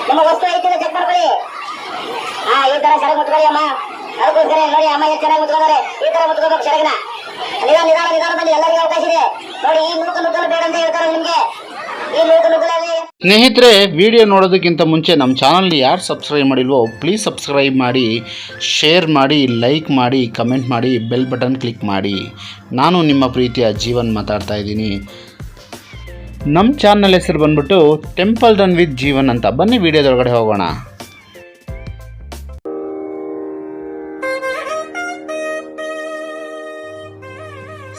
ನಿಮ್ಮ ವಸ್ತು ಐತಿ ಚೆಕ್ ಮಾಡ್ಕೊಳ್ಳಿ. ಈ ತರ ಸೆರಗ್ ಮುಟ್ಕೊಳ್ಳಿ ಅಮ್ಮ. ಅದಕ್ಕೋಸ್ಕರ ನೋಡಿ ಅಮ್ಮ ಎಷ್ಟು ಚೆನ್ನಾಗಿ ಮುಟ್ಕೊಂಡವ್ರೆ. ಈ ತರ ಮುಟ್ಕೋಬೇಕು ಸೆರಗನ. ನಿಧಾನದಲ್ಲಿ ಎಲ್ಲರಿಗೂ ಅವಕಾಶ ಇದೆ ನೋಡಿ. ಈ ನುಗ್ಗಲು ಬೇಡ ಅಂತ ಹೇಳ್ತಾರೆ ನಿಮ್ಗೆ. ಈ ನುಗ್ಗಲಲ್ಲಿ ಸ್ನೇಹಿತರೆ, ವಿಡಿಯೋ ನೋಡೋದಕ್ಕಿಂತ ಮುಂಚೆ ನಮ್ಮ ಚಾನಲ್ನ ಯಾರು ಸಬ್ಸ್ಕ್ರೈಬ್ ಮಾಡಿಲ್ವೋ ಪ್ಲೀಸ್ ಸಬ್ಸ್ಕ್ರೈಬ್ ಮಾಡಿ, ಶೇರ್ ಮಾಡಿ, ಲೈಕ್ ಮಾಡಿ, ಕಮೆಂಟ್ ಮಾಡಿ, ಬೆಲ್ ಬಟನ್ ಕ್ಲಿಕ್ ಮಾಡಿ. ನಾನು ನಿಮ್ಮ ಪ್ರೀತಿಯ ಜೀವನ್ ಮಾತಾಡ್ತಾ ಇದ್ದೀನಿ. ನಮ್ಮ ಚಾನಲ್ ಹೆಸರು ಬಂದ್ಬಿಟ್ಟು ಟೆಂಪಲ್ ರನ್ ವಿತ್ ಜೀವನ್ ಅಂತ. ಬನ್ನಿ ವಿಡಿಯೋದೊಳಗಡೆ ಹೋಗೋಣ.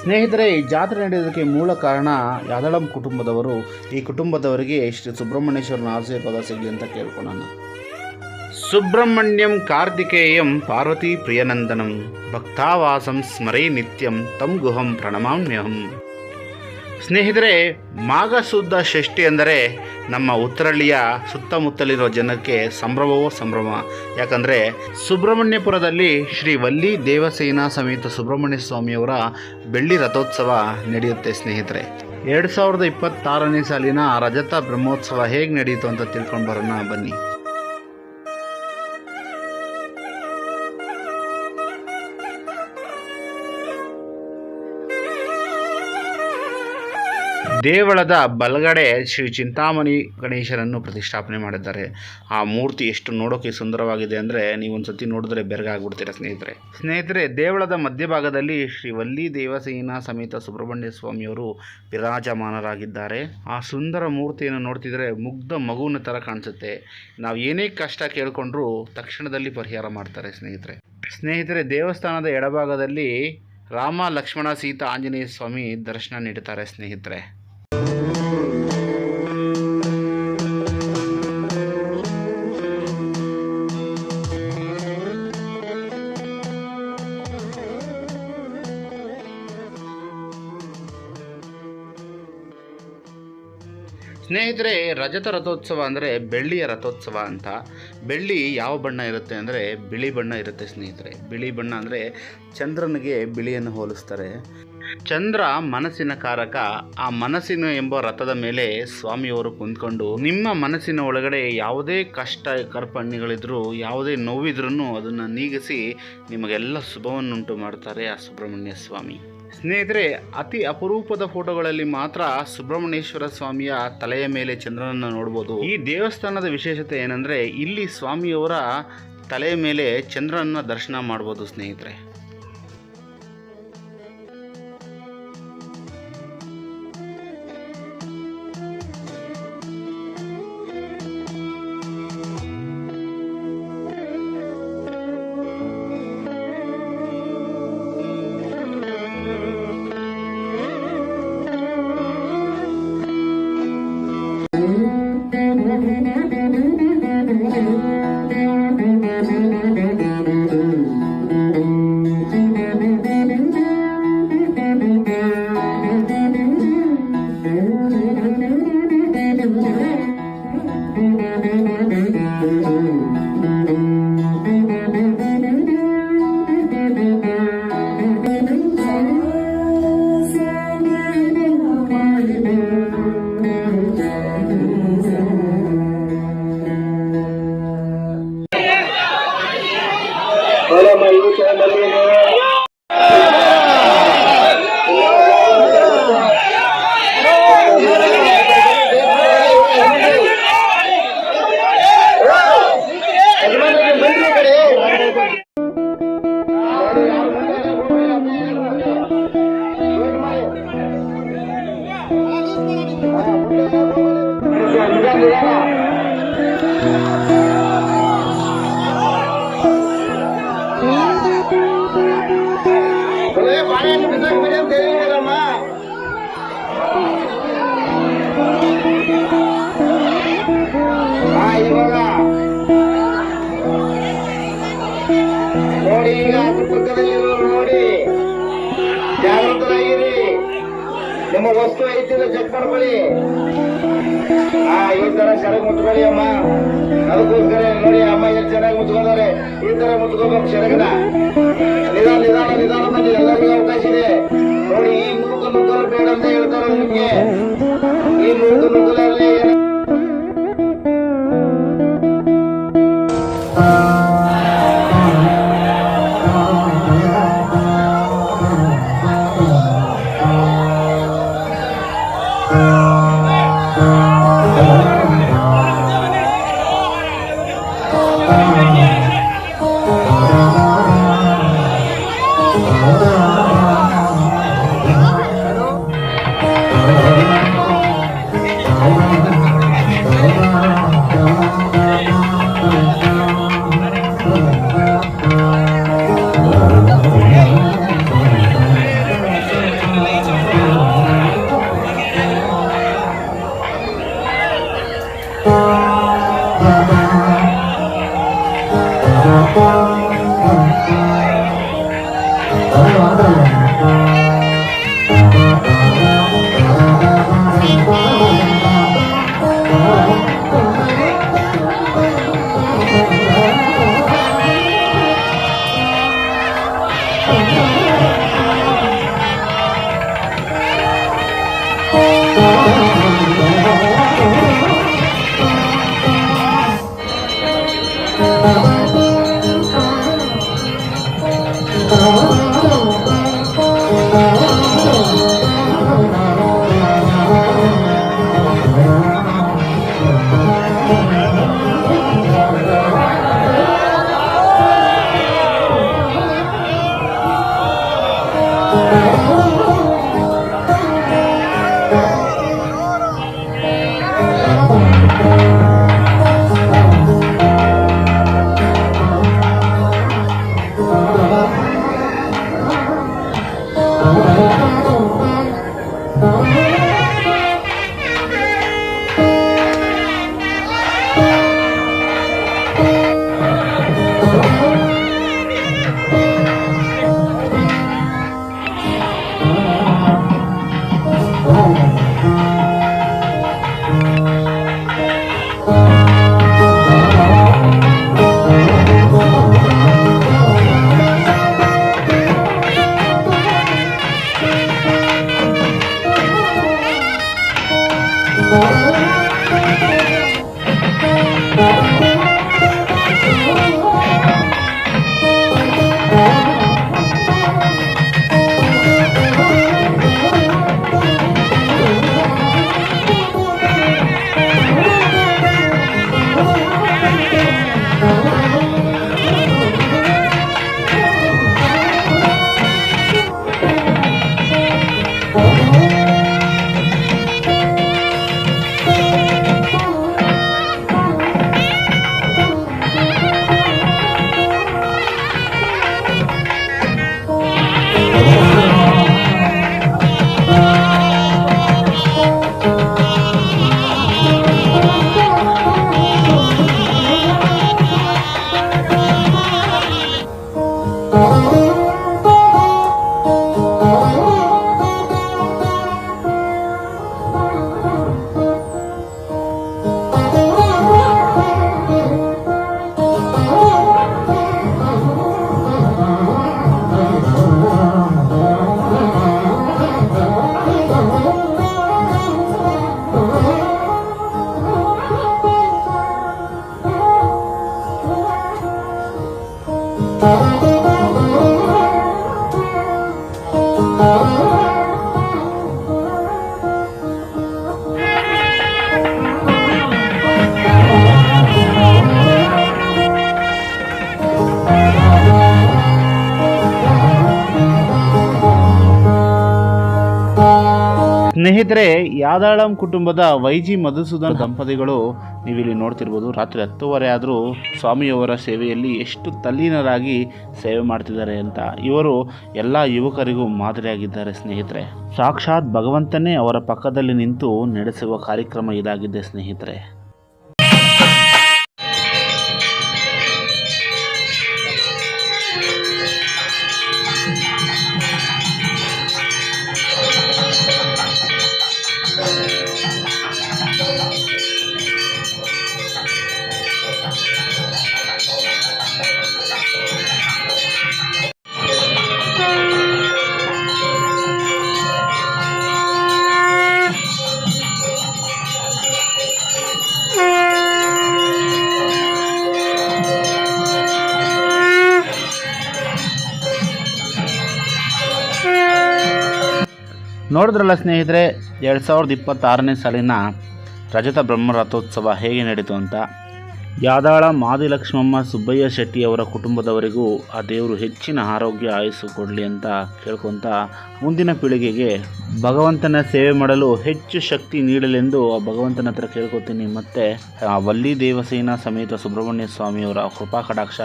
ಸ್ನೇಹಿತರೆ, ಈ ಜಾತ್ರೆ ನಡೆಯೋದಕ್ಕೆ ಮೂಲ ಕಾರಣ ಯಾದಳಂ ಕುಟುಂಬದವರು. ಈ ಕುಟುಂಬದವರಿಗೆ ಶ್ರೀ ಸುಬ್ರಹ್ಮಣ್ಯೇಶ್ವರನ ಆಶೀರ್ವಾದ ಸಿಗಲಿ ಅಂತ ಕೇಳ್ಕೊಳ್ಳೋಣ. ಸುಬ್ರಹ್ಮಣ್ಯಂ ಕಾರ್ತಿಕೇಯಂ ಪಾರ್ವತಿ ಪ್ರಿಯನಂದನಂ ಭಕ್ತಾವಾಸಂ ಸ್ಮರೇ ನಿತ್ಯಂ ತಂ ಗುಹಂ ಪ್ರಣಮಾಮ್ಯಹಂ. ಸ್ನೇಹಿತರೆ, ಮಾಘ ಶುದ್ಧ ಷಷ್ಠಿ ಅಂದರೆ ನಮ್ಮ ಉತ್ತರಳ್ಳಿಯ ಸುತ್ತಮುತ್ತಲಿರೋ ಜನಕ್ಕೆ ಸಂಭ್ರಮವೋ ಸಂಭ್ರಮ. ಯಾಕಂದರೆ ಸುಬ್ರಹ್ಮಣ್ಯಪುರದಲ್ಲಿ ಶ್ರೀ ವಲ್ಲಿ ದೇವಸೇನಾ ಸಮೇತ ಸುಬ್ರಹ್ಮಣ್ಯ ಸ್ವಾಮಿಯವರ ಬೆಳ್ಳಿ ರಥೋತ್ಸವ ನಡೆಯುತ್ತೆ. ಸ್ನೇಹಿತರೆ, 2026ನೇ ಸಾಲಿನ ರಜತ ಬ್ರಹ್ಮೋತ್ಸವ ಹೇಗೆ ನಡೆಯಿತು ಅಂತ ತಿಳ್ಕೊಂಡು ಬರೋಣ ಬನ್ನಿ. ದೇವಳದ ಬಲಗಡೆ ಶ್ರೀ ಚಿಂತಾಮಣಿ ಗಣೇಶನನ್ನು ಪ್ರತಿಷ್ಠಾಪನೆ ಮಾಡಿದ್ದಾರೆ. ಆ ಮೂರ್ತಿ ಎಷ್ಟು ನೋಡೋಕ್ಕೆ ಸುಂದರವಾಗಿದೆ ಅಂದರೆ ನೀವೊಂದು ಸತಿ ನೋಡಿದ್ರೆ ಬೆರಗಾಗ್ಬಿಡ್ತೀರ ಸ್ನೇಹಿತರೆ. ದೇವಳದ ಮಧ್ಯಭಾಗದಲ್ಲಿ ಶ್ರೀ ವಲ್ಲಿ ದೇವಸೇನಾ ಸಮೇತ ಸುಬ್ರಹ್ಮಣ್ಯ ಸ್ವಾಮಿಯವರು ವಿರಾಜಮಾನರಾಗಿದ್ದಾರೆ. ಆ ಸುಂದರ ಮೂರ್ತಿಯನ್ನು ನೋಡ್ತಿದ್ರೆ ಮುಗ್ಧ ಮಗುವಿನ ಥರ ಕಾಣಿಸುತ್ತೆ. ನಾವು ಏನೇ ಕಷ್ಟ ಕೇಳಿಕೊಂಡ್ರೂ ತಕ್ಷಣದಲ್ಲಿ ಪರಿಹಾರ ಮಾಡ್ತಾರೆ ಸ್ನೇಹಿತರೆ. ದೇವಸ್ಥಾನದ ಎಡಭಾಗದಲ್ಲಿ ರಾಮ ಲಕ್ಷ್ಮಣ ಸೀತಾ ಆಂಜನೇಯ ಸ್ವಾಮಿ ದರ್ಶನ ನೀಡುತ್ತಾರೆ ಸ್ನೇಹಿತರೆ. ಸ್ನೇಹಿತರೆ, ರಜತ ರಥೋತ್ಸವ ಅಂದರೆ ಬೆಳ್ಳಿಯ ರಥೋತ್ಸವ ಅಂತ. ಬೆಳ್ಳಿ ಯಾವ ಬಣ್ಣ ಇರುತ್ತೆ ಅಂದರೆ ಬಿಳಿ ಬಣ್ಣ ಇರುತ್ತೆ ಸ್ನೇಹಿತರೆ. ಬಿಳಿ ಬಣ್ಣ ಅಂದರೆ ಚಂದ್ರನಿಗೆ ಬಿಳಿಯನ್ನು ಹೋಲಿಸ್ತಾರೆ. ಚಂದ್ರ ಮನಸ್ಸಿನ ಕಾರಕ. ಆ ಮನಸ್ಸಿನ ಎಂಬ ರಥದ ಮೇಲೆ ಸ್ವಾಮಿಯವರು ಕುಂತ್ಕೊಂಡು ನಿಮ್ಮ ಮನಸ್ಸಿನ ಒಳಗಡೆ ಯಾವುದೇ ಕಷ್ಟ ಕಾರ್ಪಣ್ಯಗಳಿದ್ರೂ ಯಾವುದೇ ನೋವಿದ್ರೂ ಅದನ್ನು ನೀಗಿಸಿ ನಿಮಗೆಲ್ಲ ಶುಭವನ್ನುಂಟು ಮಾಡ್ತಾರೆ ಆ ಸುಬ್ರಹ್ಮಣ್ಯ ಸ್ವಾಮಿ. ಸ್ನೇಹಿತರೆ, ಅತಿ ಅಪರೂಪದ ಫೋಟೋಗಳಲ್ಲಿ ಮಾತ್ರ ಸುಬ್ರಹ್ಮಣ್ಯೇಶ್ವರ ಸ್ವಾಮಿಯ ತಲೆಯ ಮೇಲೆ ಚಂದ್ರನನ್ನು ನೋಡ್ಬೋದು. ಈ ದೇವಸ್ಥಾನದ ವಿಶೇಷತೆ ಏನಂದರೆ ಇಲ್ಲಿ ಸ್ವಾಮಿಯವರ ತಲೆಯ ಮೇಲೆ ಚಂದ್ರನನ್ನು ದರ್ಶನ ಮಾಡ್ಬೋದು ಸ್ನೇಹಿತರೆ. ನೋಡಿ ಈಗ ಪಕ್ಕದಲ್ಲಿ ನೋಡಿ ಜಾಗೃತರಾಗಿರಿ. ನಿಮ್ಮ ವಸ್ತು ಐತಿಲ್ಲ ಚೆಕ್ ಮಾಡ್ಕೊಳ್ಳಿ. ಈ ತರ ಸೆರಗ್ ಮುಟ್ಕೊಳ್ಳಿ ಅಮ್ಮ. ಅದಕ್ಕೋಸ್ಕರ ನೋಡಿ ಅಮ್ಮ ಎಷ್ಟು ಚೆನ್ನಾಗಿ ಮುಚ್ಕೊಂಡವ್ರೆ. ಈ ತರ ಮುಚ್ಕೋಬೇಕು ಸೆರಗನ. ನಿಧಾನದಲ್ಲಿ ಎಲ್ಲರಿಗೂ ಅವಕಾಶ ಇದೆ ನೋಡಿ. ಈ ನುಗ್ಗಲು ಬೇಡ ಅಂತ ಹೇಳ್ತಾರೆ ನಿಮ್ಗೆ. ಈ ನುಗ್ಗಲಲ್ಲಿ ಸ್ನೇಹಿತರೆ, ಯಾದಾಳಂ ಕುಟುಂಬದ ವೈಜಿ ಮಧುಸೂದನ್ ದಂಪತಿಗಳು ನೀವಿಲ್ಲಿ ನೋಡ್ತಿರ್ಬೋದು. ರಾತ್ರಿ 10:30 ಆದರೂ ಸ್ವಾಮಿಯವರ ಸೇವೆಯಲ್ಲಿ ಎಷ್ಟು ತಲ್ಲೀನರಾಗಿ ಸೇವೆ ಮಾಡ್ತಿದ್ದಾರೆ ಅಂತ. ಇವರು ಎಲ್ಲ ಯುವಕರಿಗೂ ಮಾದರಿಯಾಗಿದ್ದಾರೆ ಸ್ನೇಹಿತರೆ. ಸಾಕ್ಷಾತ್ ಭಗವಂತನೇ ಅವರ ಪಕ್ಕದಲ್ಲಿ ನಿಂತು ನಡೆಸುವ ಕಾರ್ಯಕ್ರಮ ಇದಾಗಿದೆ ಸ್ನೇಹಿತರೆ. ನೋಡಿದ್ರಲ್ಲ ಸ್ನೇಹಿತರೆ, 2026ನೇ ಸಾಲಿನ ರಜತ ಬ್ರಹ್ಮ ರಥೋತ್ಸವ ಹೇಗೆ ನಡೀತು ಅಂತ. ಯಾದಾಳ ಮಾದಿಲಕ್ಷ್ಮಮ್ಮ ಸುಬ್ಬಯ್ಯ ಶೆಟ್ಟಿ ಅವರ ಕುಟುಂಬದವರಿಗೂ ಆ ದೇವರು ಹೆಚ್ಚಿನ ಆರೋಗ್ಯ ಆಯುಸ್ಸು ಕೊಡಲಿ ಅಂತ ಕೇಳ್ಕೊತ, ಮುಂದಿನ ಪೀಳಿಗೆಗೆ ಭಗವಂತನ ಸೇವೆ ಮಾಡಲು ಹೆಚ್ಚು ಶಕ್ತಿ ನೀಡಲೆಂದು ಆ ಭಗವಂತನ ಹತ್ರ ಕೇಳ್ಕೊತೀನಿ. ಮತ್ತು ವಲ್ಲಿ ದೇವಸೇನಾ ಸಮೇತ ಸುಬ್ರಹ್ಮಣ್ಯ ಸ್ವಾಮಿಯವರ ಕೃಪಾ ಕಟಾಕ್ಷ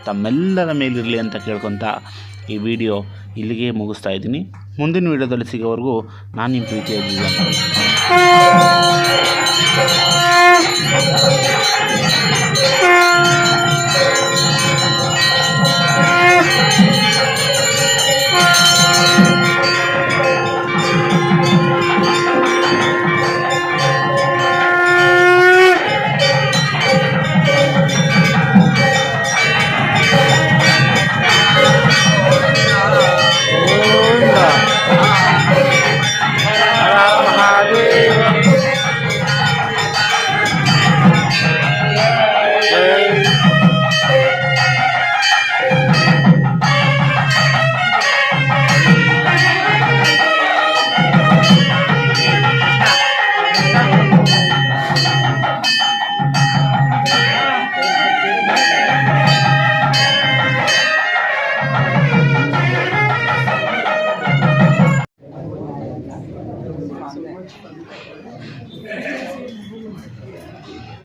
ತಮ್ಮೆಲ್ಲರ ಮೇಲಿರಲಿ ಅಂತ ಕೇಳ್ಕೊತ ಈ ವಿಡಿಯೋ ಇಲ್ಲಿಗೆ ಮುಗಿಸ್ತಾ ಇದ್ದೀನಿ. ಮುಂದಿನ ವಿಡಿಯೋದಲ್ಲಿ ಸಿಗೋವರೆಗೂ ನಾನು ನಿಮ್ಮ ಪ್ರೀತಿಯ